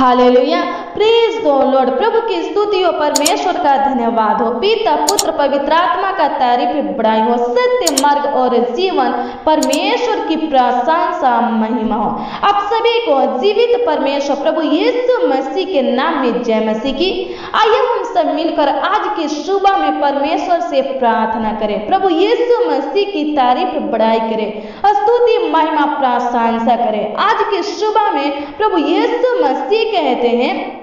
Hallelujah, praise the Lord. प्रभु की स्तुति हो, परमेश्वर का धन्यवाद हो। पिता पुत्र पवित्र आत्मा का तारीफ बड़ाई हो। सत्य मार्ग और जीवन परमेश्वर की प्रशंसा महिमा हो। आप सभी को जीवित परमेश्वर प्रभु यीशु मसीह के नाम में जय मसीह की। आइए हम सब मिलकर आज की सुबह में परमेश्वर से प्रार्थना करें। प्रभु यीशु मसीह की तारीफ बड़ाई करें, स्तुति महिमा प्रशंसा करें। आज की सुबह में प्रभु यीशु मसीह कहते हैं,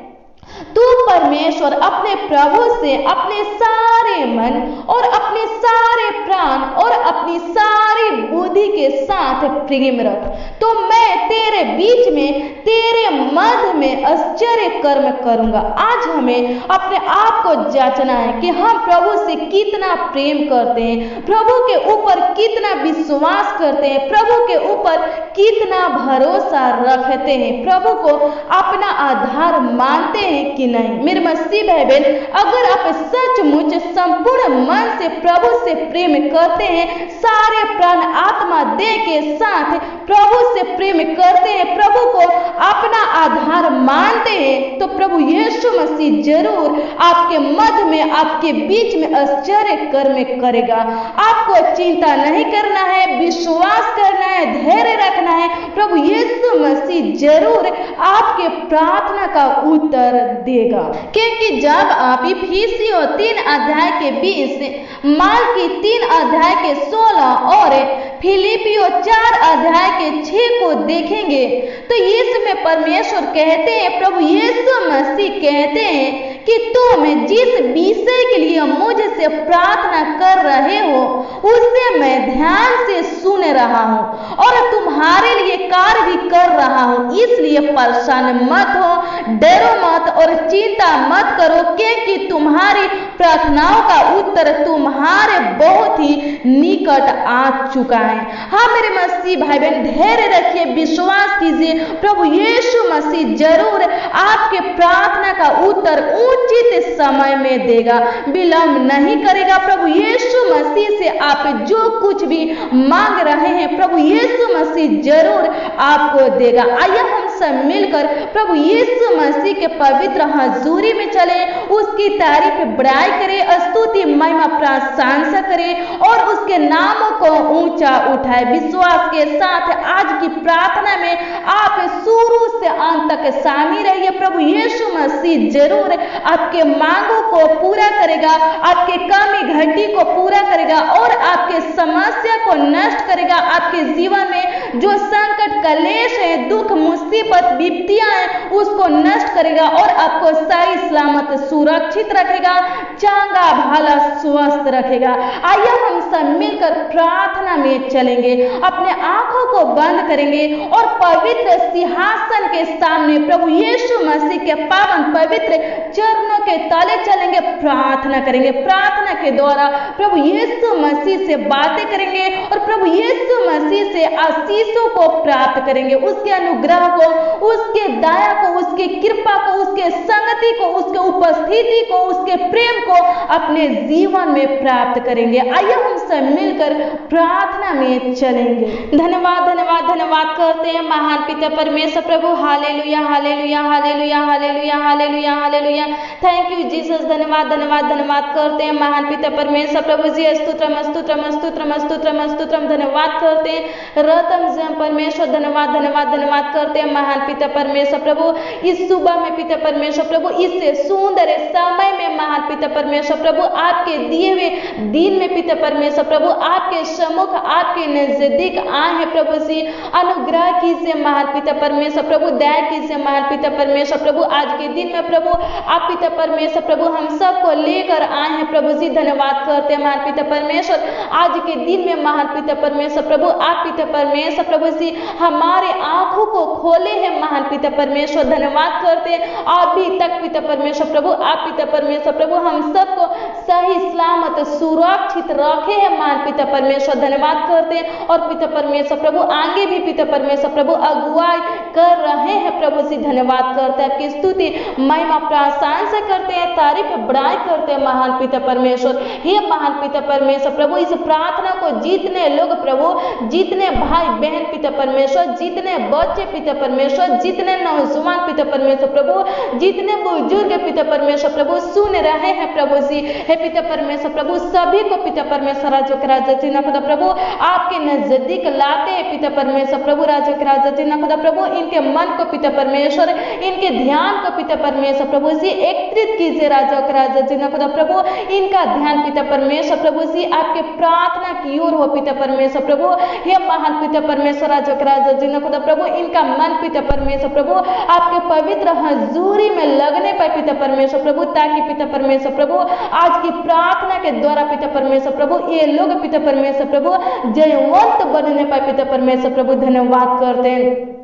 तू परमेश्वर अपने प्रभु से अपने सारे मन और अपने सारे प्राण और अपनी सारी बुद्धि के साथ प्रेम रख, तो मैं तेरे बीच में तेरे मध्य में आश्चर्य कर्म करूंगा। आज हमें अपने आप को जांचना है कि हम प्रभु से कितना प्रेम करते हैं, प्रभु के ऊपर कितना विश्वास करते हैं, प्रभु के ऊपर कितना भरोसा रखते हैं, प्रभु को अपना आधार मानते हैं कि नहीं। मेरे मसीह भाई बहन, अगर आप सचमुच संपूर्ण मन से प्रभु से प्रेम करते हैं, सारे प्राण आत्मा देह के साथ प्रभु से प्रेम करते हैं, प्रभु को अपना आधार मानते हैं, तो प्रभु यीशु मसीह जरूर आपके मध्य में, आपके बीच में आश्चर्य कर्म करेगा। आपको चिंता नहीं करना है, विश्वास करना है, धैर्य रखना है। प्रभु यीशु मसीह जरूर आपके प्रार्थना का उत्तर देगा। क्योंकि जब आप इफिसियों 3 अध्याय के 20, मालकी 3 अध्याय के 16 और फिलिपियों 4 अध्याय के 6 को देखेंगे तो इसमें परमेश्वर कहते हैं, प्रभु यीशु मसीह कहते हैं कि तुम जिस विषय के लिए मुझसे प्रार्थना कर रहे हो उसे मैं ध्यान से सुन रहा हूँ और तुम्हारे लिए कार्य भी कर रहा हूँ। इसलिए परेशान मत हो, डरो मत और चिंता मत करो, क्योंकि तुम्हारी प्रार्थनाओं का उत्तर तुम्हारे बहुत ही निकट आ चुका है। हाँ मेरे मसीह भाई बहन, धैर्य रखिए, विश्वास कीजिए, प्रभु यीशु मसीह जरूर आपके प्रार्थना का उत्तर उचित समय में देगा, विलंब नहीं करेगा। प्रभु यीशु मसीह से आप जो कुछ भी मांग रहे हैं, प्रभु यीशु मसीह जरूर आपको देगा। आइए हम सब मिलकर प्रभु यीशु मसीह के पवित्र हजूरी में चले, उसकी तारीफ बड़ाई करें, स्तुति महिमा प्रशंसा करें और उसके नामों को ऊंचा उठाए। विश्वास के साथ आज की प्रार्थना में आप शुरू से अंत तक शामिल रहिए। प्रभु यीशु मसीह जरूर आपके मांगों को पूरा करेगा, आपके कमी घटी को पूरा करेगा और आपके समस्या को नष्ट करेगा। आपके जीवन में जो संकट कलेश है, दुख मुसीबत विपत्तियां हैं, उसको नष्ट करेगा और आपको सही सलामत सुरक्षित रखेगा, चंगा भला स्वस्थ रखेगा। आइए हम सब मिलकर प्रार्थना में चलेंगे, अपने आंखों को बंद करेंगे और पवित्र सिंहासन के सामने प्रभु यीशु मसीह के पावन पवित्र चरणों के तले चलेंगे, प्रार्थना करेंगे। प्रार्थना के द्वारा प्रभु यीशु मसीह से बातें करेंगे और प्रभु यीशु मसीह से आशीषों को प्राप्त करेंगे, उसके अनुग्रह को, उसके दया को, उसके कृपा को, उसके संगति को, उसके उपस्थिति को, उसके प्रेम को अपने जीवन में प्राप्त करेंगे। आइए हम सब मिलकर प्रार्थना में चलेंगे। धन्यवाद धन्यवाद धन्यवाद करते हैं महान पिता परमेश्वर प्रभु। Hallelujah hallelujah hallelujah hallelujah hallelujah hallelujah. Thank you Jesus. धन्यवाद धन्यवाद धन्यवाद करते हैं महान पिता परमेश्वर प्रभु जी। स्तुत्रम स्तुत्रम स्तुत्रम स्तुत्रम स्तुत्रम। धन्यवाद करते हैं रतम जम परमेश्वर। धन्यवाद धन्यवाद धन्यवाद करते हैं महान पिता परमेश्वर प्रभु। इस सुबह में पिता परमेश्वर प्रभु, इस सुंदर समय में महान पिता परमेश्वर प्रभु, आपके दिए हुए दिन में पिता परमेश्वर प्रभु, आपके सम्मुख, आपके नजदीक आए हैं प्रभु जी। अनुग्रह कीजिए महान पिता परमेश्वर प्रभु, दया कीजिए महान पिता परमेश्वर प्रभु। आज के दिन में प्रभु आप पिता परमेश्वर प्रभु हम सबको लेकर आए हैं प्रभु जी। धन्यवाद करते हैं महान पिता परमेश्वर। आज के दिन में महान पिता परमेश्वर प्रभु, आप पिता परमेश्वर प्रभु जी हमारे आंखों को खोले हैं महान पिता परमेश्वर। धन्यवाद करते हैं अभी तक पिता परमेश्वर प्रभु, आप पिता परमेश्वर प्रभु हम सबको सही सलामत सुरक्षित रखे हैं महान पिता परमेश्वर। धन्यवाद करते हैं और पिता परमेश्वर प्रभु आगे भी पिता परमेश्वर प्रभु अगुवाई कर रहे हैं प्रभु जी, धन्यवाद करते हैं, आपकी स्तुति महिमा प्रशंसा करते हैं, तारीफ बड़ाई करते हैं महान पिता परमेश्वर। हे महान पिता परमेश्वर प्रभु, इस प्रार्थना को जितने लोग प्रभु, जितने भाई बहन पिता परमेश्वर, जितने बच्चे पिता परमेश्वर, जितने नौजवान पिता परमेश्वर प्रभु, जितने बुजुर्ग पिता परमेश्वर प्रभु सुन रहे हैं प्रभु जी, हे पिता परमेश्वर प्रभु, सभी को पिता परमेश्वर राजो के राजा जी ना खुदा प्रभु आपके नजदीक लाते हैं पिता परमेश्वर प्रभु, राजो के राजा जी ना खुदा प्रभु इनके मन को पिता परमेश्वर, इनके ध्यान को पिता परमेश्वर प्रभु जी एकत्रित कीजिए राजो के राजा जी ना खुदा प्रभु, इनका ध्यान पिता परमेश्वर प्रभु जी आपके प्रार्थना की ओर हो पिता परमेश्वर प्रभु। हे महान पिता परमेश्वर राजो के राजा जी ना खुदा प्रभु, इनका मन पिता परमेश्वर प्रभु आपके पवित्र हजूरी में लगने पाए पिता परमेश्वर प्रभु, ताकि पिता परमेश्वर प्रभु आज की प्रार्थना के द्वारा पिता परमेश्वर प्रभु ये लोग पिता परमेश्वर प्रभु जयवंत बनने पाए पिता परमेश्वर प्रभु। धन्यवाद करते हैं,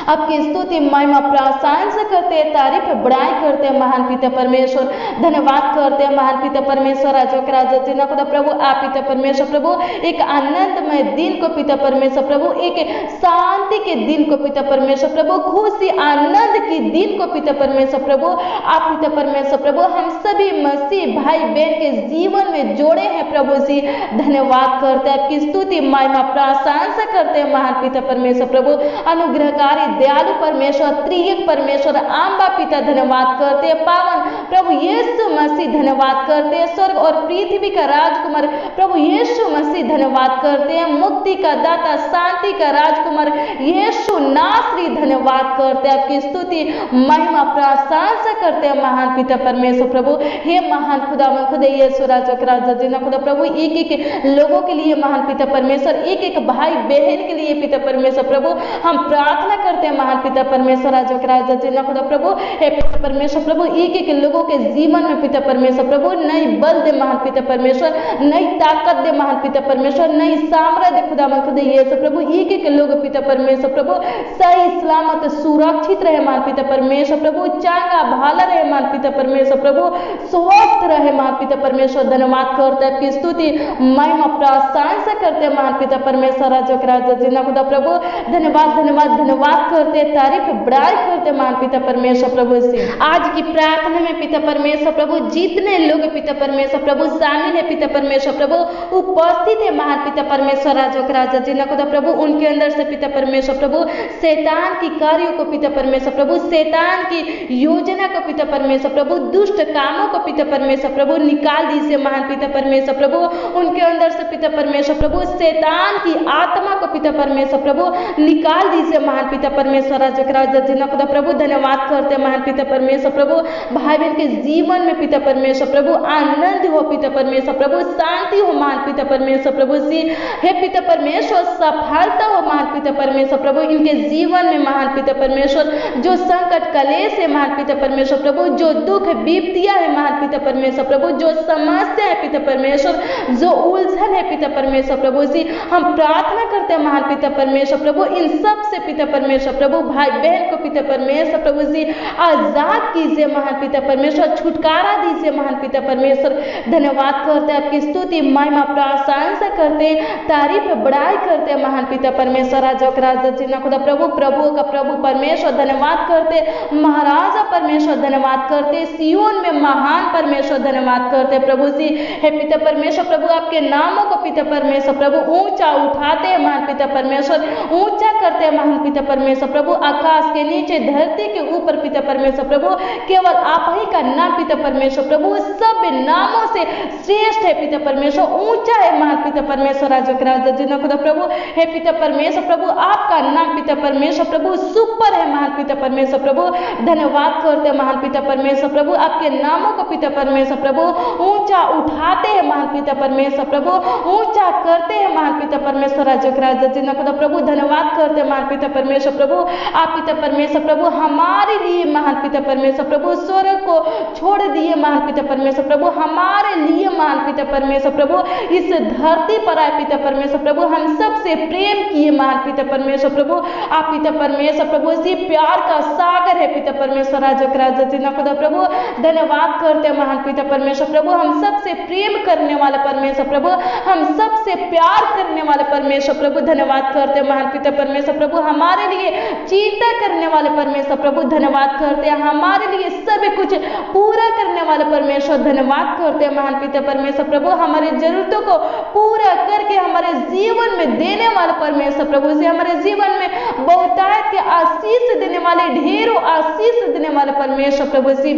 आपकी स्तुति महिमा प्रशंसा करते हैं, तारीफ बड़ाई करते हैं महान पिता परमेश्वर। धन्यवाद करते हैं महान पिता परमेश्वर राजो के राजा जी ना खुदा प्रभु, आप पिता परमेश्वर प्रभु एक आनंदमय दिन को पिता परमेश्वर प्रभु, एक शांति के दिन को पिता परमेश्वर प्रभु, खुशी आनंद के दिन को पिता परमेश्वर प्रभु आप पिता परमेश्वर प्रभु हम सभी मसीह भाई बहन के जीवन में जोड़े हैं प्रभु जी। धन्यवाद करते हैं, आपकी स्तुति महिमा प्रशंसा करते हैं महान पिता परमेश्वर प्रभु। अनुग्रहकारी दयालु परमेश्वर, त्रिएक परमेश्वर आम्बा पिता धन्यवाद करते हैं, पावन प्रभु यीशु मसीह धन्यवाद करते हैं, स्वर्ग और पृथ्वी का राजकुमार प्रभु यीशु मसीह धन्यवाद करते हैं, मुक्ति का दाता शांति का राजकुमार यीशु नासरी धन्यवाद करते हैं, आपकी स्तुति महिमा प्रशंसा करते हैं महान पिता परमेश्वर प्रभु। हे महान खुदा खुदा यीशु राजा के राजा जी ना खुदा प्रभु, एक एक लोगों के लिए महान पिता परमेश्वर, एक एक भाई बहन के लिए पिता परमेश्वर प्रभु हम प्रार्थना करते हैं महान पिता परमेश्वर राजो के राजा जी ना खुदा प्रभु। हे पिता परमेश्वर प्रभु एक एक लोगों के जीवन में पिता परमेश्वर प्रभु नई बल दे महान पिता परमेश्वर, नई ताकत दे महान पिता परमेश्वर, नई सामर्थ्य खुदा खुदा यीशु प्रभु, एक एक लोग पिता परमेश्वर प्रभु सही सलामत सुरक्षित रहे महान पिता परमेश्वर प्रभु, चांगा भाला रहे महान पिता परमेश्वर प्रभु, स्वस्थ रहे महान पिता परमेश्वर। धन्यवाद करते हैं, आपकी स्तुति महिमा प्रशंसा करते हैं महान पिता परमेश्वर राजो के राजा जी ना खुदा प्रभु। धन्यवाद धन्यवाद धन्यवाद करते, तारीफ बड़ाई करते महान पिता परमेश्वर प्रभु से। आज की प्रार्थना में पिता परमेश्वर प्रभु जितने लोग पिता परमेश्वर प्रभु शामिल है पिता परमेश्वर प्रभु उपस्थित है महान पिता परमेश्वर राजो के राजा जी ना खुदा प्रभु, उनके अंदर से पिता परमेश्वर प्रभु शैतान की कार्यों को पिता परमेश्वर प्रभु, शैतान की योजना को पिता परमेश्वर प्रभु, दुष्ट कामों को पिता परमेश्वर प्रभु निकाल दीजिए महान पिता परमेश्वर प्रभु, उनके अंदर से पिता परमेश्वर प्रभु शैतान की आत्मा को पिता परमेश्वर प्रभु निकाल दीजिए महान पिता परमेश्वर राजा के राजा जी ना खुदा प्रभु। धन्यवाद करते महान पिता परमेश्वर प्रभु, भाई बहन के जीवन में पिता परमेश्वर प्रभु आनंद हो पिता परमेश्वर प्रभु, शांति हो महान पिता परमेश्वर प्रभु जी। हे पिता परमेश्वर सफलता हो महान पिता परमेश्वर प्रभु इनके जीवन में महान पिता परमेश्वर, जो संकट कलेश है महान पिता परमेश्वर प्रभु, जो दुख विपत्तियां है महान पिता परमेश्वर प्रभु, जो समस्या है पिता परमेश्वर, जो उलझन है पिता परमेश्वर प्रभु जी, हम प्रार्थना करते हैं महान पिता परमेश्वर प्रभु इन सब से पिता परमेश्वर प्रभु भाई बहन को पिता परमेश्वर प्रभु जी आजाद कीजिए महान पिता परमेश्वर, छुटकारा दीजिए महान पिता परमेश्वर। धन्यवाद करते हैं, आपकी स्तुति महिमा प्रशंसा करते, तारीफ बड़ाई करते महान पिता परमेश्वर राजा के राजा जी ना खुदा प्रभु, प्रभु का प्रभु परमेश्वर धन्यवाद करते, महाराजा परमेश्वर धन्यवाद करते, सियोन में महान परमेश्वर धन्यवाद करते प्रभु जी। हे पिता परमेश्वर प्रभु आपके नामों को पिता परमेश्वर प्रभु ऊंचा उठाते हैं महान पिता परमेश्वर, ऊंचा करते हैं महान पिता परमेश्वर प्रभु, आकाश के नीचे धरती के ऊपर पिता परमेश्वर प्रभु केवल आप ही का नाम पिता परमेश्वर प्रभु सब नामों से श्रेष्ठ है पिता परमेश्वर, ऊंचा है महान पिता परमेश्वर राजा के राजा जी ना खुदा प्रभु। हे पिता परमेश्वर प्रभु आपका नाम पिता परमेश्वर प्रभु सुपर है महान पिता परमेश्वर प्रभु। धन्यवाद करते हैं महान पिता परमेश्वर प्रभु, आपके नामों को पिता परमेश्वर प्रभु ऊंचा उठाते हैं महान पिता परमेश्वर प्रभु, ऊंचा करते हैं महान पिता परमेश्वर राजा के राजा जी ना खुदा प्रभु। धन्यवाद करते हैं महान पिता परमेश्वर प्रभु, आप पिता परमेश्वर प्रभु हमारे लिए महान पिता परमेश्वर प्रभु स्वर्ग को छोड़ दिए महान पिता परमेश्वर प्रभु, हमारे लिए महान पिता परमेश्वर प्रभु इस धरती पर आए पिता परमेश्वर प्रभु, हम सबसे प्रेम किए महान पिता परमेश्वर प्रभु। आप पिता परमेश्वर प्रभु इसी प्यार का सागर है पिता परमेश्वर राजा के राजा जी ना खुदा प्रभु। धन्यवाद करते हैं महान पिता परमेश्वर प्रभु, हम सबसे प्रेम करने वाले परमेश्वर प्रभु, हम सबसे प्यार करने वाले परमेश्वर प्रभु। धन्यवाद करते हैं महान पिता परमेश्वर प्रभु, हमारे लिए चिंता करने वाले परमेश्वर प्रभु धन्यवाद करते हैं, हमारे लिए सभी कुछ पूरा करने वाले परमेश्वर धन्यवाद करते हैं महान पिता परमेश्वर प्रभु, हमारी जरूरतों को पूरा करके हमारे जीवन में देने वाले परमेश्वर प्रभु से, हमारे जीवन में बहुतायत के आशीष देने वाले, ढेरों आशीष देने वाले परमेश्वर प्रभु से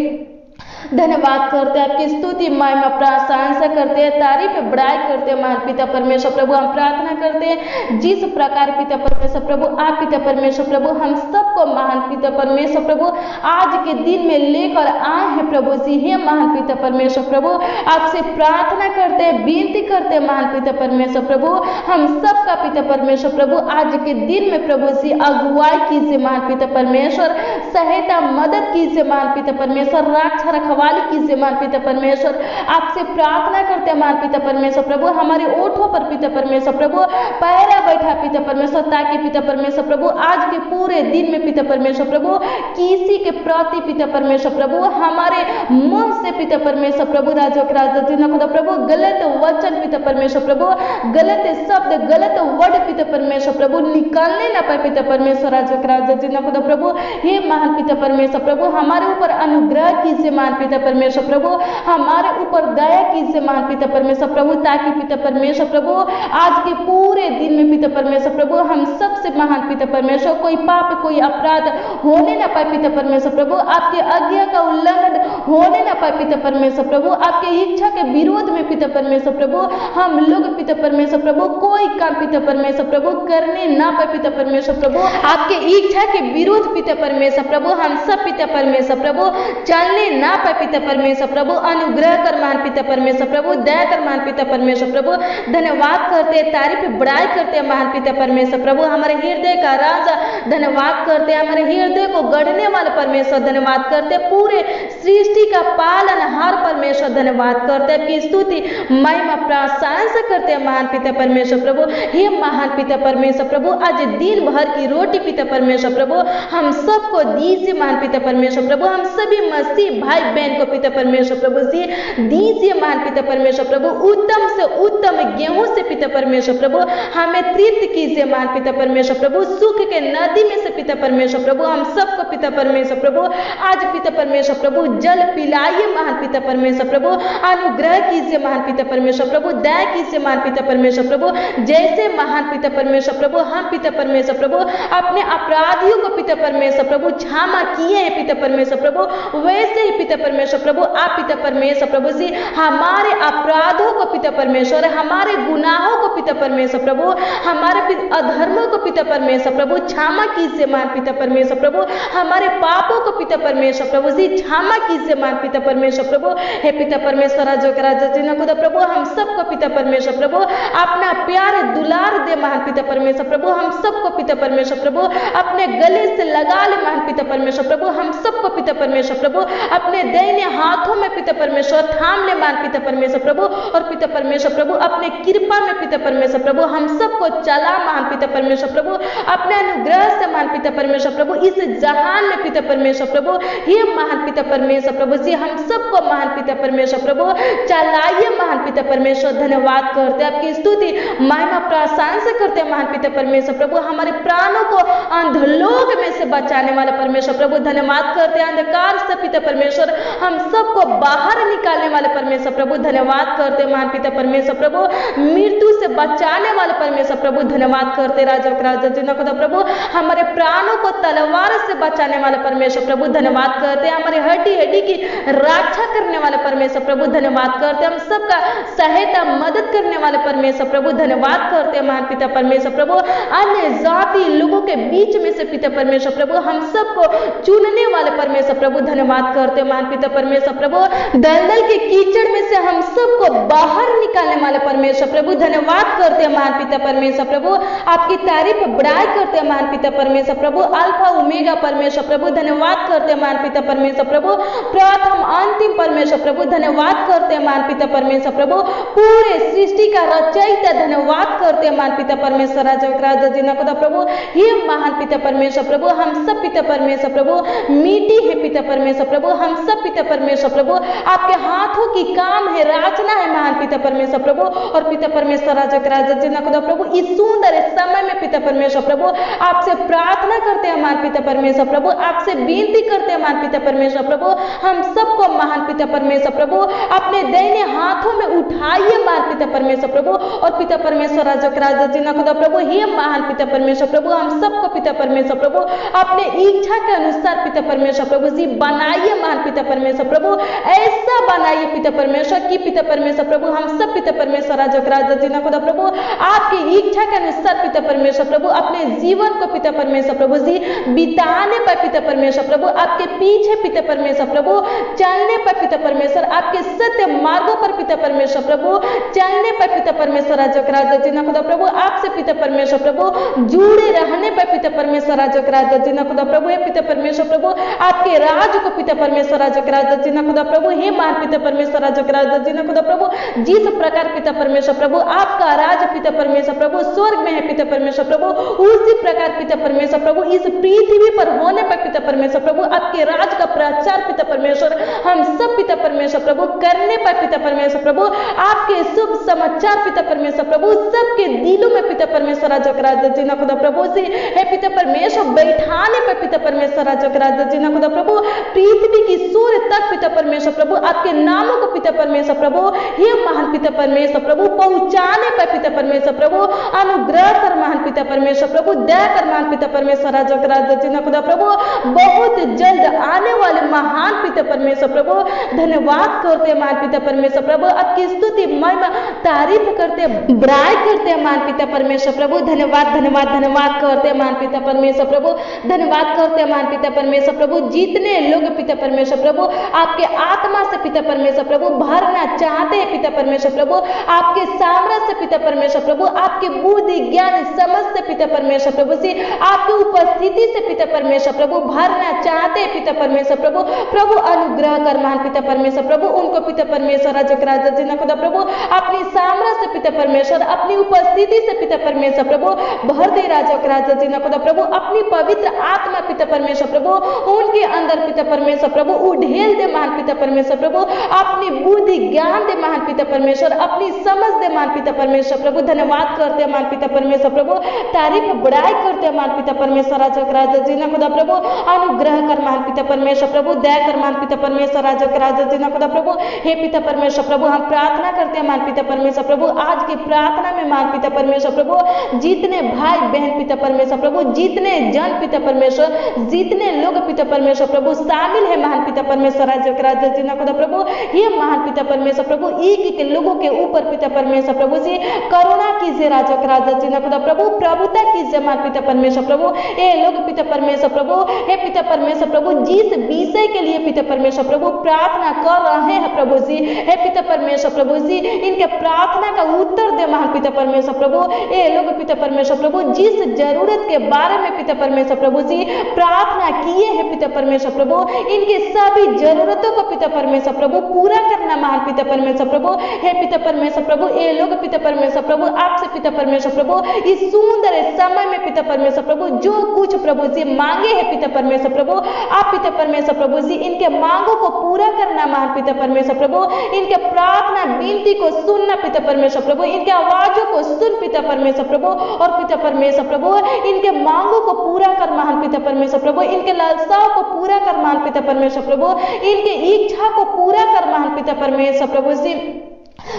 धन्यवाद करते हैं, आपकी स्तुति महिमा प्रशंसा करते हैं, तारीफ बड़ाई करते हैं महान पिता परमेश्वर प्रभु। हम प्रार्थना करते हैं जिस प्रकार पिता परमेश्वर प्रभु आप पिता परमेश्वर प्रभु हम सबको महान पिता परमेश्वर प्रभु आज के दिन में लेकर आए हैं प्रभु जी, हे महान पिता परमेश्वर प्रभु आपसे प्रार्थना करते हैं, विनती करते हैं महान पिता परमेश्वर प्रभु, हम सबका पिता परमेश्वर प्रभु आज के दिन में प्रभु जी अगुवाई कीजिए महान पिता परमेश्वर, सहायता मदद कीजिए महान पिता परमेश्वर, रक्षा रखवाली कीजिए महान पिता परमेश्वर। आपसे प्रार्थना करते हैं महान पिता परमेश्वर प्रभु हमारे ओठों पर पिता परमेश्वर प्रभु पहरा बैठा पिता परमेश्वर, ताकि पिता परमेश्वर प्रभु आज के पूरे दिन में पिता परमेश्वर प्रभु किसी के प्रति पिता परमेश्वर प्रभु हमारे मुंह से पिता परमेश्वर प्रभु राजों के राजा खुदा प्रभु गलत वचन पिता परमेश्वर प्रभु, गलत शब्द, गलत वर्ड पिता परमेश्वर प्रभु निकलने ना पाए पिता परमेश्वर राजों के राजा खुदा प्रभु, हे महान पिता परमेश्वर प्रभु हमारे ऊपर अनुग्रह कीजिए महान पिता परमेश्वर प्रभु, हमारे ऊपर दया कीजिए महान पिता परमेश्वर प्रभु, ताकि पिता परमेश्वर प्रभु आज के पूरे दिन में पिता परमेश्वर प्रभु हम सबसे महान पिता परमेश्वर कोई पाप कोई अपराध होने ना पाए पिता परमेश्वर प्रभु, आपके आज्ञा का उल्लंघन होने ना पाए पिता परमेश्वर प्रभु, आपके इच्छा के विरोध में पिता परमेश्वर प्रभु हम लोग पिता परमेश्वर प्रभु कोई काम पिता परमेश्वर प्रभु करने ना पाए पिता परमेश्वर प्रभु, आपके इच्छा के विरोध पिता परमेश्वर प्रभु हम सब पिता परमेश्वर प्रभु चलने ना पाए पिता परमेश्वर प्रभु, अनुग्रह कर महान पिता परमेश्वर प्रभु, दया कर महान पिता परमेश्वर प्रभु, धन्यवाद करते हैं, तारीफ बड़ाई करते हैं महान पिता परमेश्वर प्रभु, हमारे हृदय का राजा धन्यवाद करते हैं, हमारे हृदय को गढ़ने वाले परमेश्वर धन्यवाद करते हैं, पूरे सृष्टि का पालनहार परमेश्वर धन्यवाद करते हैं, आपकी स्तुति महिमा प्रशंसा करते हैं महान पिता परमेश्वर प्रभु, हे महान पिता परमेश्वर प्रभु आज दिन भर की रोटी पिता परमेश्वर प्रभु हम सबको दीजिए महान पिता परमेश्वर प्रभु, हम सभी मसीह भाई बहन को पिता परमेश्वर प्रभु जी दीजिए महान पिता परमेश्वर प्रभु, उत्तम से उत्तम गेहूं से पिता परमेश्वर प्रभु हमें तृप्त कीजिए महान पिता परमेश्वर प्रभु, सुख के नदी में से पिता परमेश्वर प्रभु हम सबको पिता परमेश्वर प्रभु आज पिता परमेश्वर प्रभु जल पिलाइए महान पिता परमेश्वर प्रभु, अनुग्रह कीजिए महान पिता परमेश्वर प्रभु, दया कीजिए महान पिता परमेश्वर प्रभु, जैसे महान पिता परमेश्वर प्रभु हम पिता परमेश्वर प्रभु अपने अपराधियों को पिता परमेश्वर प्रभु क्षमा किए हैं पिता परमेश्वर प्रभु, वैसे ही पिता परमेश्वर प्रभु आप पिता परमेश्वर प्रभु जी हमारे अपराधों को पिता परमेश्वर, हमारे गुनाहों को पिता परमेश्वर प्रभु, हमारे अधर्मों को पिता परमेश्वर प्रभु क्षमा कीजिए महान पिता परमेश्वर प्रभु, हमारे पापों को पिता परमेश्वर प्रभु जी क्षमा कीजिए महान पिता परमेश्वर प्रभु, हे पिता परमेश्वर राजों के राजा जिन्हें खुदा प्रभु हम सबको पिता परमेश्वर प्रभु अपना प्यार दुलार दे महान पिता परमेश्वर प्रभु, हम सबको पिता परमेश्वर प्रभु अपने गले से लगा ले महान पिता परमेश्वर प्रभु, हम सबको पिता परमेश्वर प्रभु अपने दैन्य हाथों में पिता परमेश्वर थाम ले महान पिता परमेश्वर प्रभु, और पिता परमेश्वर प्रभु अपने कृपा में पिता परमेश्वर प्रभु हम सबको चला महान पिता परमेश्वर प्रभु, अपने अनुग्रह से महान पिता परमेश्वर प्रभु इस जहान में पिता परमेश्वर प्रभु, हे महान पिता परमेश्वर प्रभु जी हम सबको महान पिता परमेश्वर प्रभु चलाइए महान पिता परमेश्वर, धन्यवाद करते हैं, आपकी स्तुति महिमा प्रशंसा करते हैं महान पिता परमेश्वर प्रभु, हमारे प्राणों को अंधलोक में से बचाने वाला परमेश्वर प्रभु धन्यवाद करते हैं, अंधकार से पिता परमेश्वर हम सबको बाहर निकालने वाले परमेश्वर प्रभु धन्यवाद करते हैं महान पिता परमेश्वर प्रभु, मृत्यु से बचाने वाले परमेश्वर प्रभु धन्यवाद करते राजा राजा जिन्हें खुदा प्रभु, हमारे प्राणों को तलवार से बचाने वाले परमेश्वर प्रभु धन्यवाद करते हैं, हमारे हड्डी हड्डी की रक्षा करने वाले परमेश्वर प्रभु धन्यवाद करते हैं, हम सबका सहायता मदद करने वाले परमेश्वर प्रभु धन्यवाद करते हैं महान पिता परमेश्वर प्रभु, अन्य जाति लोगों के बीच में से पिता परमेश्वर प्रभु हम सबको चुनने वाले परमेश्वर प्रभु धन्यवाद करते हैं महान पिता परमेश्वर प्रभु, दलदल के कीचड़ में से हम सबको बाहर निकालने वाले परमेश्वर प्रभु धन्यवाद करते हैं महान पिता परमेश्वर प्रभु, आपकी तारीफ बड़ाई करते हैं महान पिता परमेश्वर प्रभु, अल्फा ओमेगा परमेश्वर प्रभु धन्यवाद करते हैं महान पिता परमेश्वर प्रभु, प्रथम अंतिम परमेश्वर प्रभु धन्यवाद करते हैं महान पिता परमेश्वर प्रभु, पूरे सृष्टि का रचयिता धन्यवाद करते हैं महान पिता परमेश्वर राजा जिन्हें खुदा प्रभु, हे महान पिता परमेश्वर प्रभु हम सब पिता परमेश्वर प्रभु मिट्टी है पिता परमेश्वर प्रभु, हम सब पिता परमेश्वर प्रभु आपके हाथों की काम है, रचना है महान पिता परमेश्वर प्रभु, और पिता परमेश्वर राजा जिन्हें खुदा प्रभु इस सुंदर समय में पिता परमेश्वर प्रभु आपसे प्रार्थना करते हैं महान पिता परमेश्वर प्रभु, आपसे विनती करते हैं महान पिता परमेश्वर प्रभु, हम सबको महान पिता परमेश्वर प्रभु अपने दाहिने हाथों में उठाइए महान पिता परमेश्वर प्रभु, और पिता परमेश्वर राजा के राजा जी ना खुदा प्रभु, हे महान पिता परमेश्वर प्रभु, हम सबको पिता परमेश्वर प्रभु अपने इच्छा के अनुसार पिता परमेश्वर प्रभु जी बनाइए महान पिता परमेश्वर प्रभु, ऐसा बनाइए पिता परमेश्वर की पिता परमेश्वर प्रभु हम सब पिता परमेश्वर राजा के राजा जी ना खुदा प्रभु आपकी इच्छा के अनुसार पिता परमेश्वर प्रभु अपने जीवन को पिता परमेश्वर प्रभु जी बिताने पर पिता परमेश्वर प्रभु, आपके पीछे पिता परमेश्वर प्रभु चलने पर पिता परमेश्वर, आपके सत्य मार्गों पर पिता परमेश्वर प्रभु चलने पर पिता परमेश्वर राजा के राजा जी ना खुदा प्रभु, आपसे पिता परमेश्वर प्रभु जुड़े रहने पर पिता परमेश्वर राजा के राजा जी ना खुदा प्रभु, हे पिता परमेश्वर प्रभु आपके राज को पिता परमेश्वर राजा के राजा जी ना खुदा प्रभु, हे महान पिता परमेश्वर राजा के राजा जी ना खुदा प्रभु, जिस प्रकार पिता परमेश्वर प्रभु आपका राज पिता परमेश्वर प्रभु स्वर्ग में है पिता परमेश्वर प्रभु, उसी प्रकार पिता परमेश्वर प्रभु इस पृथ्वी पर होने पर पिता परमेश्वर प्रभु आपके राज का प्रचार पिता परमेश्वर हम सब पिता परमेश्वर प्रभु करने पर पिता परमेश्वर प्रभु, आपके शुभ समाचार पिता परमेश्वर प्रभु सबके दिलों में पिता परमेश्वर राजा के राजा जी ना खुदा प्रभु से हे पिता परमेश्वर बैठाने पर पिता परमेश्वर राजा के राजा जी ना खुदा प्रभु, पृथ्वी की सूर्य तक पिता परमेश्वर प्रभु आपके नामों को पिता परमेश्वर प्रभु, हे महान पिता परमेश्वर प्रभु पहुंचाने पर पिता परमेश्वर प्रभु, अनुग्रह कर महान पिता परमेश्वर प्रभु, दया कर महान पिता परमेश्वर राजा के राजा जी ना खुदा प्रभु, बहुत जल्द आने वाले महान पिता परमेश्वर प्रभु धन्यवाद करते महान पिता परमेश्वर प्रभु, आपकी स्तुति महिमा तारीफ करते बड़ाई करते महान पिता परमेश्वर प्रभु, धन्यवाद धन्यवाद धन्यवाद करते महान पिता परमेश्वर प्रभु, धन्यवाद करते महान पिता परमेश्वर प्रभु, जितने लोग पिता परमेश्वर प्रभु आपके आत्मा से पिता परमेश्वर प्रभु भरना चाहते हैं पिता परमेश्वर प्रभु, आपके सामर्थ्य से पिता परमेश्वर प्रभु, आपके बुद्धि ज्ञान समझ से पिता परमेश्वर प्रभु से आपकी उपस्थिति से पिता परमेश्वर प्रभु भरना चाहते हैं पिता परमेश्वर प्रभु, प्रभु अनुग्रह कर महान पिता परमेश्वर प्रभु, उनको पिता परमेश्वर राजा के राजा जी ना खुदा प्रभु अपनी सामर्थ्य से पिता परमेश्वर अपनी उपस्थिति से पिता परमेश्वर प्रभु भर दे राजा के राजा जी ना खुदा प्रभु, अपनी पवित्र आत्मा पिता परमेश्वर प्रभु उनके अंदर पिता परमेश्वर प्रभु उढेल दे महान पिता परमेश्वर प्रभु, अपनी बुद्धि ज्ञान दे महान पिता परमेश्वर, अपनी समझ दे महान पिता परमेश्वर प्रभु, धन्यवाद करते हैं महान पिता परमेश्वर प्रभु, तारीफ बड़ाई करते हैं महान पिता परमेश्वर राजा के राजा जी ना खुदा प्रभु, अनुग्रह कर महान पिता परमेश्वर प्रभु, दया कर महान पिता परमेश्वर राजा के राजा जी ना खुदा प्रभु, हे पिता परमेश्वर प्रभु हम प्रार्थना करते हैं महान पिता परमेश्वर प्रभु, आज की प्रार्थना में महान पिता परमेश्वर प्रभु जितने भाई बहन पिता परमेश्वर प्रभु, जितने जन पिता परमेश्वर, जितने लोग पिता परमेश्वर प्रभु शामिल है महान पिता परमेश्वर राजा के राजा जी ना खुदा प्रभु, ये महान पिता परमेश्वर प्रभु एक एक लोगों के ऊपर पिता परमेश्वर प्रभु जी करुणा कीजिए राजा के राजा जी ना खुदा प्रभु, प्रभुता कीजिए महान पिता परमेश्वर प्रभु, ये लोग पिता परमेश्वर प्रभु हे पिता परमेश्वर प्रभु जिस विषय के लिए पिता परमेश्वर प्रभु प्रार्थना कर रहे हैं प्रभु जी, हे पिता परमेश्वर प्रभु जी इनके प्रार्थना का उत्तर दे महान पिता परमेश्वर प्रभु, ये लोग पिता परमेश्वर प्रभु जिस जरूरत के बारे में पिता परमेश्वर प्रभु जी प्रार्थना किए हैं पिता परमेश्वर प्रभु, इनके सभी जरूरतों को पिता परमेश्वर प्रभु पूरा करना महान पिता परमेश्वर प्रभु, हे पिता परमेश्वर प्रभु ये लोग पिता परमेश्वर प्रभु आपसे पिता परमेश्वर प्रभु इस सुंदर समय में पिता परमेश्वर प्रभु जो कुछ प्रभु जी मांगे हैं पिता परमेश्वर प्रभु, आप पिता परमेश्वर प्रभु जी इनके मांगों को पूरा करना महान पिता परमेश्वर प्रभु, इनके प्रार्थना विनती को सुनना पिता परमेश्वर प्रभु, इनके आवाजों को सुन पिता परमेश्वर प्रभु, और पिता परमेश्वर प्रभु इनके मांगों को पूरा कर महान पिता परमेश्वर प्रभु, इनके लालसाओं को पूरा कर महान पिता परमेश्वर प्रभु, इनके इच्छा को पूरा कर महान पिता परमेश्वर प्रभु जी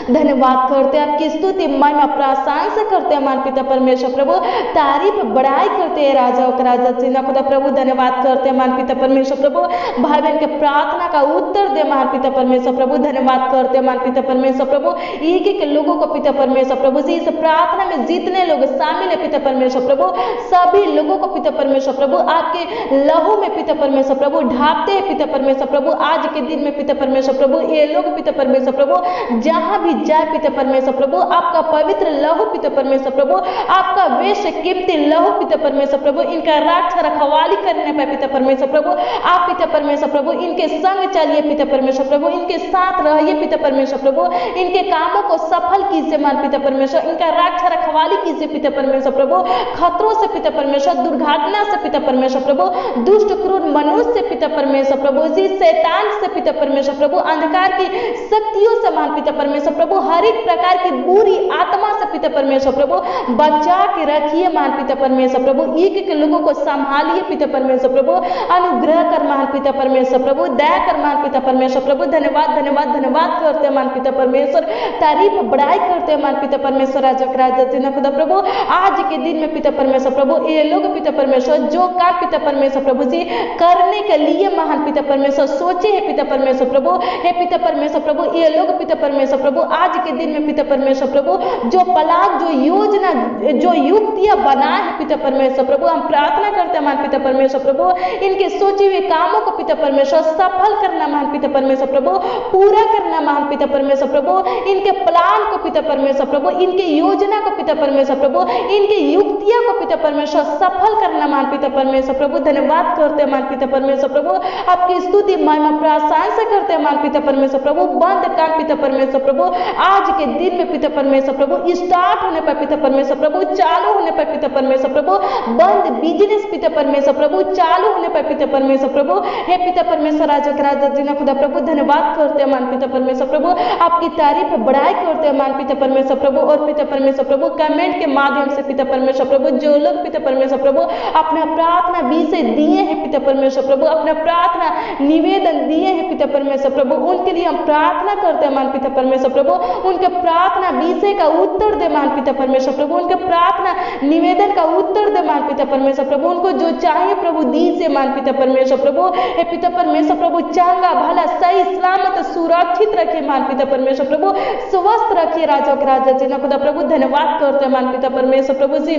धन्यवाद करते हैं, आपकी स्तुति महिमा प्रशंसा करते हैं मान पिता परमेश्वर प्रभु, तारीफ बड़ाई करते हैं राजा और राजा जीना खुदा प्रभु, धन्यवाद करते हैं मान पिता परमेश्वर प्रभु, भाई बहन के प्रार्थना का उत्तर दे मान पिता परमेश्वर प्रभु, धन्यवाद करते हैं मान पिता परमेश्वर प्रभु, एक एक लोगों को पिता परमेश्वर प्रभु जी इस प्रार्थना में जितने लोग शामिल है पिता परमेश्वर प्रभु, सभी लोगों को पिता परमेश्वर प्रभु आपके लहू में पिता परमेश्वर प्रभु ढापते हैं पिता परमेश्वर प्रभु, आज के दिन में पिता परमेश्वर प्रभु ये लोग पिता परमेश्वर प्रभु जहां भी जाए पिता परमेश्वर प्रभु, आपका पवित्र लहू पिता परमेश्वर प्रभु, आपका वेश कीमती लहू पिता परमेश्वर प्रभु, इनका रक्षा रखवाली करने पर पिता परमेश्वर प्रभु, आप पिता परमेश्वर प्रभु इनके संग संग चलिए पिता परमेश्वर प्रभु, इनके साथ रहिए पिता परमेश्वर प्रभु, इनके कामों को सफल कीजिए मान पिता परमेश्वर, इनका रक्षा रखवाली कीजिए पिता परमेश्वर प्रभु, खतरों से पिता परमेश्वर, दुर्घटना से पिता परमेश्वर प्रभु, दुष्ट क्रूर मनुष्य से पिता परमेश्वर प्रभु जी, शैतान से पिता परमेश्वर प्रभु, अंधकार की शक्तियों से मान पिता परमेश्वर प्रभु, हर एक प्रकार की बुरी आत्मा से पिता परमेश्वर प्रभु बचा के रखिए मान पिता परमेश्वर प्रभु, एक एक लोगों को संभालिए पिता परमेश्वर प्रभु, अनुग्रह कर मान पिता परमेश्वर प्रभु, दया कर मान पिता परमेश्वर प्रभु। धन्यवाद धन्यवाद धन्यवाद करते मान पिता परमेश्वर, तारीफ बड़ाई करते मान पिता परमेश्वर, राजा खुदा प्रभु आज के दिन में पिता परमेश्वर प्रभु ये लोग पिता परमेश्वर जो का पिता परमेश्वर प्रभु जी करने के लिए महान पिता परमेश्वर सोचे है पिता परमेश्वर प्रभु, हे पिता परमेश्वर प्रभु ये लोग पिता परमेश्वर प्रभु आज के दिन में पिता परमेश्वर प्रभु जो प्लान, जो योजना, जो युक्तियां बनाए है पिता परमेश्वर प्रभु, हम प्रार्थना करते हैं मान पिता परमेश्वर प्रभु, इनके सोचे हुए कामों को पिता परमेश्वर सफल करना मान पिता परमेश्वर प्रभु, पूरा करना मान पिता परमेश्वर प्रभु, इनके प्लान को पिता परमेश्वर प्रभु, इनके योजना को पिता परमेश्वर प्रभु, इनके युक्तियां को पिता परमेश्वर सफल करना मान पिता परमेश्वर प्रभु। धन्यवाद करते हैं मान पिता परमेश्वर प्रभु, आपकी स्तुति महिमा प्रशंसा करते हैं मान पिता परमेश्वर प्रभु। बंद काम पिता परमेश्वर प्रभु आज के दिन में पिता परमेश्वर प्रभु स्टार्ट होने पर पिता परमेश्वर प्रभु, चालू होने पर पिता परमेश्वर प्रभु, बंद बिजनेस पिता परमेश्वर प्रभु चालू होने पर पिता परमेश्वर प्रभु, हे पिता परमेश्वर राजा जी खुदा प्रभु धन्यवाद करते हैं मान पिता परमेश्वर प्रभु, आपकी तारीफ बढ़ाई करते हैं मान पिता परमेश्वर प्रभु। और पिता परमेश्वर प्रभु कमेंट के माध्यम से पिता परमेश्वर प्रभु जो लोग पिता परमेश्वर प्रभु अपना प्रार्थना विषय दिए हैं पिता परमेश्वर प्रभु, अपना प्रार्थना निवेदन दिए हैं पिता परमेश्वर प्रभु, उनके लिए हम प्रार्थना करते हैं मान पिता परमेश्वर प्रभु, उनके प्रार्थना विषय का उत्तर दे मान पिता परमेश्वर प्रभु, उनके प्रार्थना निवेदन का उत्तर दे मान पिता परमेश्वर प्रभु, उनको जो चाहिए प्रभु दीजिए मान पिता परमेश्वर प्रभु, हे पिता परमेश्वर प्रभु चंगा भला सही सलामत सुरक्षित रखिए मान पिता परमेश्वर प्रभु, स्वस्थ रखिए राजा जी खुदा प्रभु। धन्यवाद करते हैं मान पिता परमेश्वर प्रभु जी,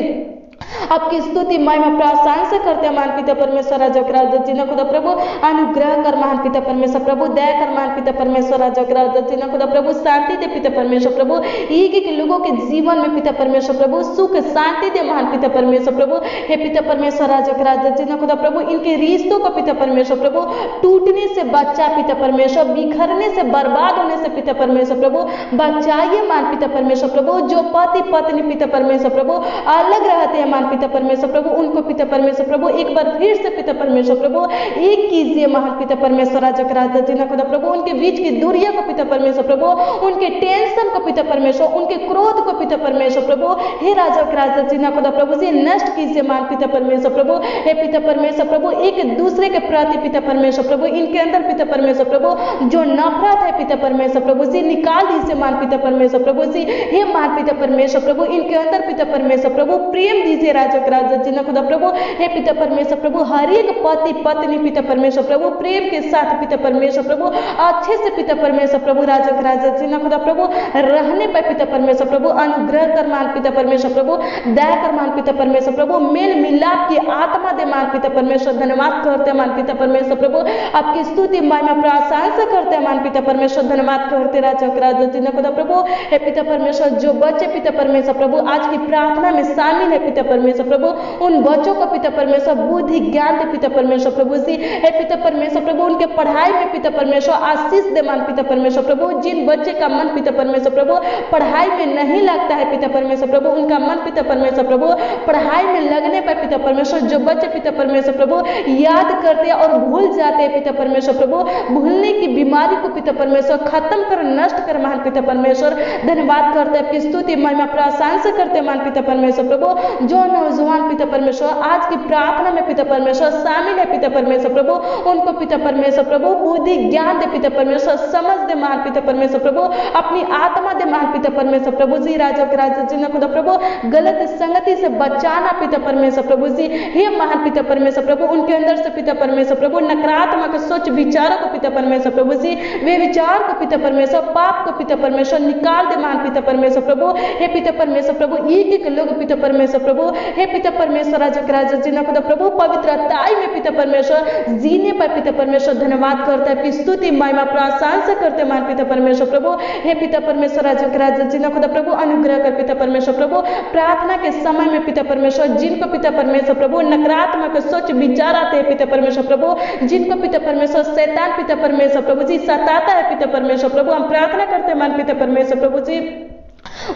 आपकी स्तुति महिमा प्रशंसा करते हैं मान पिता परमेश्वर राजा जी खुदा प्रभु, अनुग्रह कर मान पिता परमेश्वर प्रभु, दया कर मान पिता परमेश्वर राजा जी खुदा प्रभु, शांति दे पिता परमेश्वर प्रभु, एक एक लोगों के जीवन में पिता परमेश्वर प्रभु सुख शांति दे मान पिता परमेश्वर प्रभु, हे पिता परमेश्वर राजा जी खुदा प्रभु, इनके रिश्तों को पिता परमेश्वर प्रभु टूटने से बच्चा पिता परमेश्वर, बिखरने से बर्बाद होने से पिता परमेश्वर प्रभु बचाइए मान पिता परमेश्वर प्रभु, जो पति पत्नी पिता परमेश्वर प्रभु अलग रहते हैं मान पिता परमेश्वर प्रभु, उनको पिता परमेश्वर प्रभु एक बार फिर से पिता परमेश्वर प्रभु एक कीजिए महान पिता परमेश्वर राजा जी खुदा प्रभु, उनके बीच की दूरिया को पिता परमेश्वर प्रभु, उनके टेंशन को पिता परमेश्वर, उनके क्रोध को पिता परमेश्वर प्रभु, हे राजा जी खुदा प्रभु जी नष्ट कीजिए मान पिता परमेश्वर प्रभु, हे पिता परमेश्वर प्रभु एक दूसरे के प्रति पिता परमेश्वर प्रभु इनके अंदर पिता परमेश्वर प्रभु जो नफरत है पिता परमेश्वर प्रभु जी निकाल दीजिए मान पिता परमेश्वर प्रभु जी, हे मान पिता परमेश्वर प्रभु इनके अंदर पिता परमेश्वर प्रभु प्रेम दीजिए राजा जी खुदा प्रभु, हे पिता परमेश्वर प्रभु हर एक पति पत्नी पिता परमेश्वर प्रभु प्रेम के साथ पिता परमेश्वर प्रभु अच्छे से पिता परमेश्वर प्रभु राजा जी खुदा प्रभु रहने पर पिता परमेश्वर प्रभु अनुग्रह कर मान पिता परमेश्वर प्रभु, दया कर मान पिता परमेश्वर प्रभु, मेल मिलाप की आत्मा दे मान पिता परमेश्वर। धन्यवाद करते मान पिता परमेश्वर प्रभु, आपकी स्तुति महिमा प्रशंसा करते मान पिता परमेश्वर। धन्यवाद करते राजा जी खुदा प्रभु, हे पिता परमेश्वर जो बच्चे पिता परमेश्वर प्रभु आज की प्रार्थना में शामिल है पिता परमेश्वर प्रभु, उन बच्चों को पिता परमेश्वर बुद्धि ज्ञान दे पिता परमेश्वर प्रभु जी, हे पिता परमेश्वर प्रभु उनके पढ़ाई में पिता परमेश्वर आशीष दे मान पिता परमेश्वर प्रभु, जिन बच्चे का मन पिता परमेश्वर प्रभु पढ़ाई में नहीं लगता है पिता परमेश्वर प्रभु, उनका मन पिता परमेश्वर प्रभु पढ़ाई में लगने पर पिता परमेश्वर, जो बच्चे पिता परमेश्वर प्रभु याद करते हैं और भूल जाते हैं पिता परमेश्वर प्रभु, भूलने की बीमारी को पिता परमेश्वर खत्म कर नष्ट कर मान पिता परमेश्वर। धन्यवाद करते हैं, आपकी स्तुति महिमा प्रशंसा करते मान पिता परमेश्वर प्रभु, जो नौजवान पिता परमेश्वर आज की प्रार्थना में पिता परमेश्वर शामिल है पिता परमेश्वर प्रभु, उनको पिता परमेश्वर प्रभु बुद्धि ज्ञान दे पिता परमेश्वर, समझ दे मान पिता परमेश्वर प्रभु, अपनी आत्मा दे मान पिता परमेश्वर प्रभु जी, राजा जी खुदा प्रभु गलत संगति से बचाना पिता परमेश्वर प्रभु जी, हे महान पिता परमेश्वर प्रभु उनके अंदर से पिता परमेश्वर प्रभु नकारात्मक सोच विचारों को पिता परमेश्वर प्रभु जी, वे विचार को पिता परमेश्वर, पाप को पिता परमेश्वर निकाल दे मान पिता परमेश्वर प्रभु, हे पिता परमेश्वर प्रभु एक एक लोग पिता परमेश्वर प्रभु हे पिता परमेश्वर राजा जी ना खुदा प्रभु पवित्रताई में पिता परमेश्वर जीने पर पिता परमेश्वर धन्यवाद करते हैं, आपकी स्तुति महिमा प्रशंसा करते हैं मान पिता परमेश्वर प्रभु। हे पिता परमेश्वर राजा जी ना खुदा प्रभु अनुग्रह कर पिता परमेश्वर प्रभु। प्रार्थना के समय में पिता परमेश्वर जिनको पिता परमेश्वर प्रभु नकारात्मक सोच विचार आते हैं पिता परमेश्वर प्रभु, जिनको पिता परमेश्वर शैतान पिता परमेश्वर प्रभु जी सताता है पिता परमेश्वर प्रभु, हम प्रार्थना करते हैं मान पिता परमेश्वर प्रभु जी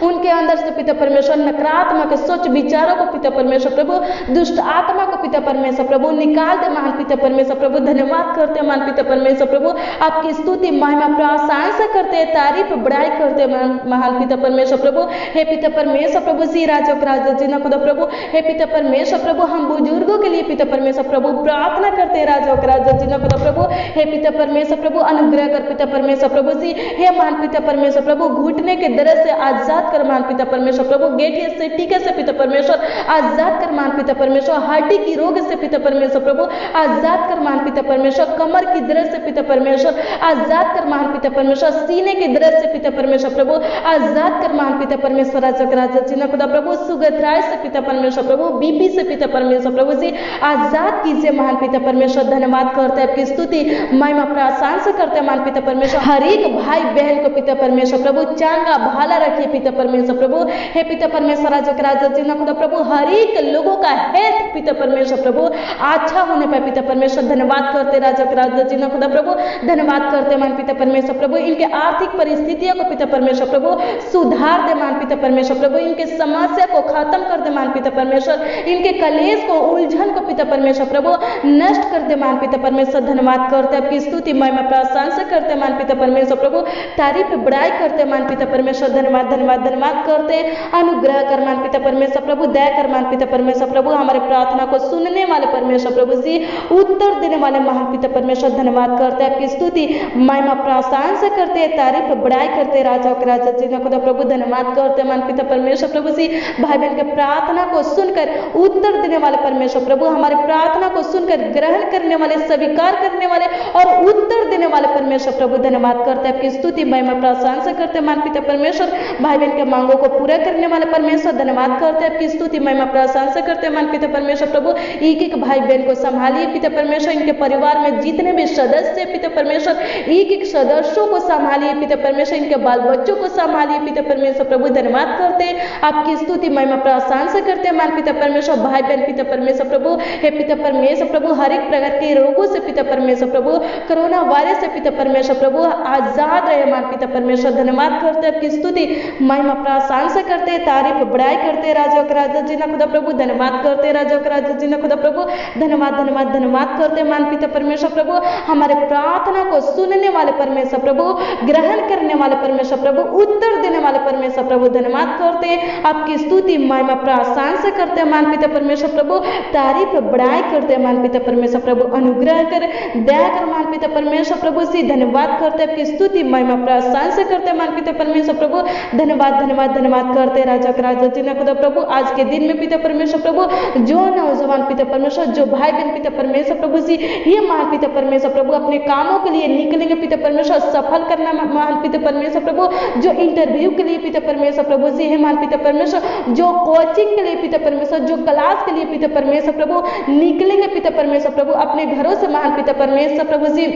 उनके अंदर से पिता परमेश्वर नकारात्मक सोच विचारों को पिता परमेश्वर प्रभु, दुष्ट आत्मा को पिता परमेश्वर प्रभु निकाल दे महान पिता परमेश्वर प्रभु। धन्यवाद करते हैं मान पिता परमेश्वर प्रभु, आपकी स्तुति महिमा प्रशंसा करते हैं, तारीफ बड़ाई करते हैं महान पिता परमेश्वर प्रभु। हे पिता परमेश्वर प्रभु श्री राजा जी ना खुदा प्रभु, हे पिता परमेश्वर प्रभु हम बुजुर्गों के लिए पिता परमेश्वर प्रभु प्रार्थना करते हैं राजा जी ना खुदा प्रभु। हे पिता परमेश्वर प्रभु अनुग्रह कर पिता परमेश्वर प्रभु जी, हे महान पिता परमेश्वर प्रभु घुटने के दर्द से आजाद कर मान पिता परमेश्वर प्रभु, गेठिए से टीके से पिता परमेश्वर आजाद कर मान पिता परमेश्वर, हड्डी की रोग से पिता परमेश्वर प्रभु आजाद कर मान पिता परमेश्वर, कमर की दर्द से पिता परमेश्वर आजाद कर मान पिता परमेश्वर, सीने की दर्द से पिता परमेश्वर प्रभु आजाद कर मान पिता परमेश्वर राजा जी ना खुदा प्रभु, शुगर थ्राइस से पिता परमेश्वर प्रभु, बीपी से पिता परमेश्वर प्रभु जी आजाद कीजिए महान पिता परमेश्वर। धन्यवाद करते हैं, आपकी स्तुति महिमा प्रशंसा करते हैं मान पिता परमेश्वर। हर एक भाई बहन को पिता परमेश्वर प्रभु चांगा भाला रखिए पिता परमेश्वर प्रभु। हे पिता परमेश्वर राजा जी ना खुदा प्रभु हर एक लोगों का हेल्थ पिता परमेश्वर प्रभु अच्छा होने पर पिता परमेश्वर धन्यवाद करते राजा जी ना खुदा प्रभु, धन्यवाद करते मान पिता परमेश्वर प्रभु। इनके आर्थिक परिस्थितियों को पिता परमेश्वर प्रभु सुधार दे मान पिता परमेश्वर प्रभु, इनके समस्या को खत्म कर दे मान पिता परमेश्वर, इनके कलेश को उलझन को पिता परमेश्वर प्रभु नष्ट कर दे मान पिता परमेश्वर। धन्यवाद करते आपकी स्तुति महिमा प्रशंसा करते मान पिता परमेश्वर प्रभु, तारीफ बड़ाई करते मान पिता परमेश्वर। धन्यवाद धन्यवाद धन्यवाद करते, अनुग्रह कर मान पिता परमेश्वर प्रभु, दया कर मान पिता परमेश्वर प्रभु, हमारे प्रार्थना को सुनने वाले परमेश्वर प्रभु जी, उत्तर देने वाले महान पिता परमेश्वर। धन्यवाद करते आपकी स्तुति महिमा प्रशंसा करते, तारीफ बड़ाई करते राजा जी ना खुदा प्रभु। धन्यवाद करते मान पिता परमेश्वर प्रभु जी, भाई बहन के प्रार्थना को सुनकर उत्तर देने वाले परमेश्वर प्रभु, हमारे प्रार्थना को सुनकर ग्रहण करने वाले, स्वीकार करने वाले और उत्तर देने वाले परमेश्वर प्रभु। धन्यवाद करते आपकी स्तुति महिमा प्रशंसा करते मान पिता परमेश्वर, भाई बहन के मांगों को पूरा करने वाले परमेश्वर। धन्यवाद करते आपकी स्तुति महिमा प्रशंसा करते मान पिता परमेश्वर प्रभु। एक एक भाई बहन को संभालिए पिता परमेश्वर, इनके परिवार में जितने भी सदस्य पिता परमेश्वर, एक एक सदस्यों को संभालिए पिता परमेश्वर, इनके बाल बच्चों को संभालिए पिता परमेश्वर प्रभु। धन्यवाद करते आपकी स्तुति महिमा प्रशंसा करते मान पिता परमेश्वर, भाई बहन पिता परमेश्वर प्रभु। हे पिता परमेश्वर प्रभु हर एक प्रकार के रोगों से पिता परमेश्वर प्रभु, कोरोना वायरस से पिता परमेश्वर प्रभु आजाद रहे मान पिता परमेश्वर। धन्यवाद करते आपकी स्तुति महिमा प्रशंसा करते, तारीफ बड़ाई करते राजा जी ना खुदा प्रभु। धन्यवाद करते राजा जी ना खुदा प्रभु, धन्यवाद धन्यवाद धन्यवाद करते मान पिता परमेश्वर प्रभु, हमारे प्रार्थना को सुनने वाले परमेश्वर प्रभु, ग्रहण करने वाले परमेश्वर प्रभु, उत्तर देने वाले परमेश्वर प्रभु। धन्यवाद करते आपकी स्तुति महिमा प्रशंसा करते मान पिता परमेश्वर प्रभु, तारीफ बड़ाई करते मान पिता परमेश्वर प्रभु, अनुग्रह कर दया कर मान पिता परमेश्वर प्रभु से। धन्यवाद करते आपकी स्तुति महिमा प्रशंसा करते मान पिता परमेश्वर प्रभु। धन्यवाद धन्यवाद धन्यवाद करते राजा जी ना खुदा प्रभु, आज के दिन में पिता परमेश्वर प्रभु जो नौजवान पिता परमेश्वर, जो भाई बहन पिता परमेश्वर प्रभु जी, ये महान पिता परमेश्वर प्रभु अपने कामों के लिए निकलेंगे पिता परमेश्वर, सफल करना महान पिता परमेश्वर प्रभु, जो इंटरव्यू के लिए पिता परमेश्वर प्रभु जी है महान पिता परमेश्वर, जो कोचिंग के लिए पिता परमेश्वर, जो क्लास के लिए पिता परमेश्वर प्रभु निकलेंगे पिता परमेश्वर प्रभु, अपने घरों से महान पिता परमेश्वर प्रभु जी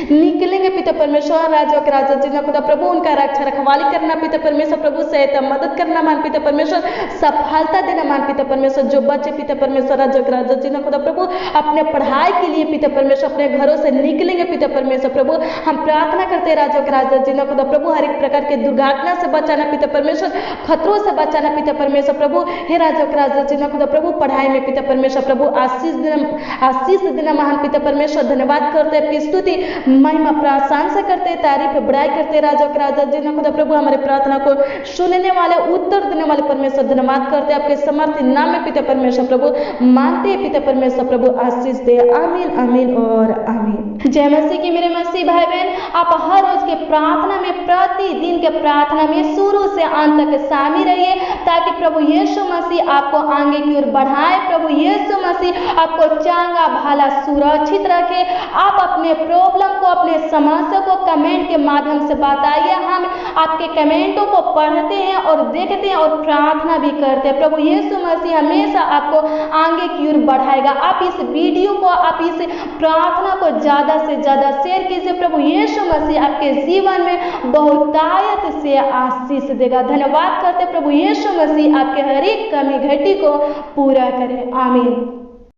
निकलेंगे पिता परमेश्वर। राजा जी ना खुदा प्रभु उनका रक्षा रखवाली करना पिता परमेश्वर प्रभु, सहायता मदद करना मान पिता परमेश्वर, सफलता देना मान पिता परमेश्वर। जो बच्चे पिता परमेश्वर राजा जी ना खुदा प्रभु अपने पढ़ाई के लिए पिता परमेश्वर अपने घरों से निकलेंगे पिता परमेश्वर प्रभु, हम प्रार्थना करते राजा जी ना खुदा प्रभु, हर एक प्रकार के दुर्घटना से बचाना पिता परमेश्वर, खतरों से बचाना पिता परमेश्वर प्रभु। हे राजा जी ना खुदा प्रभु पढ़ाई में पिता परमेश्वर प्रभु आशीष देना महान पिता परमेश्वर। धन्यवाद करते आपकी स्तुति महिमा प्रशंसा करते, तारीफ बड़ाई करते राजा जी ना खुदा प्रभु, हमारे प्रार्थना को सुनने वाले, उत्तर देने वाले परमेश्वर। धन्यवाद करते आपके समर्थी नाम में पिता परमेश्वर प्रभु, मानते पिता परमेश्वर प्रभु आशीष दे। आमीन आमीन और आमीन। जय मसीह की मेरे मसीह भाई बहन, आप हर रोज के प्रार्थना में, प्रतिदिन के प्रार्थना में शुरू से अंत तक शामिल रहिए, ताकि प्रभु यीशु मसीह आपको आगे की ओर बढ़ाए, प्रभु यीशु मसीह आपको चांगा भाला सुरक्षित रखे, आप अपने प्रॉब्लम हमको अपने समस्या को कमेंट के माध्यम से बताइए। हम आपके कमेंटों को पढ़ते हैं और देखते हैं और प्रार्थना भी करते हैं। प्रभु यीशु मसीह हमेशा आपको आगे की ओर बढ़ाएगा। आप इस वीडियो को, आप इस प्रार्थना को ज़्यादा से ज़्यादा शेयर कीजिए। प्रभु यीशु मसीह आपके जीवन में बहुतायत से आशीष देगा। धन्यवाद करते प्रभु यीशु मसीह आपके हर एक कमी घटी को पूरा करे। आमीन।